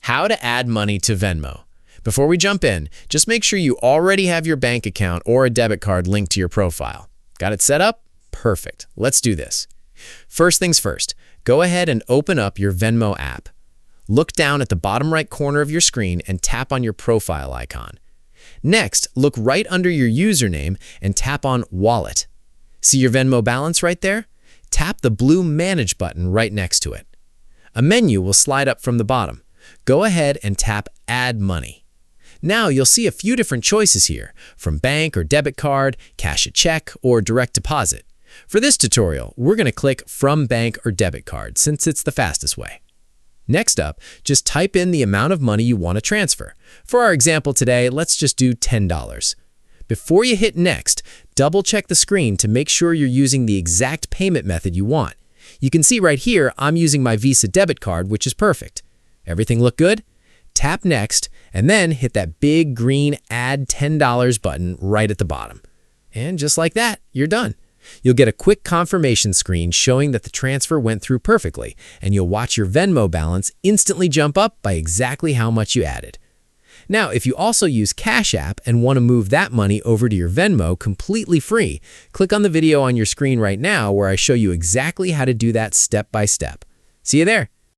How to add money to Venmo. Before we jump in, just make sure you already have your bank account or a debit card linked to your profile. Got it set up? Perfect. Let's do this. First things first, go ahead and open up your Venmo app. Look down at the bottom right corner of your screen and tap on your profile icon. Next, look right under your username and tap on Wallet. See your Venmo balance right there? Tap the blue Manage button right next to it. A menu will slide up from the bottom. Go ahead and tap Add Money. Now you'll see a few different choices here, from bank or debit card, cash a check, or direct deposit. For this tutorial, we're going to click From Bank or Debit Card since it's the fastest way. Next up, just type in the amount of money you want to transfer. For our example today, let's just do $10. Before you hit Next, double-check the screen to make sure you're using the exact payment method you want. You can see right here, I'm using my Visa debit card, which is perfect. Everything look good? Tap Next, and then hit that big green Add $10 button right at the bottom. And just like that, you're done. You'll get a quick confirmation screen showing that the transfer went through perfectly, and you'll watch your Venmo balance instantly jump up by exactly how much you added. Now, if you also use Cash App and want to move that money over to your Venmo completely free, click on the video on your screen right now where I show you exactly how to do that step by step. See you there.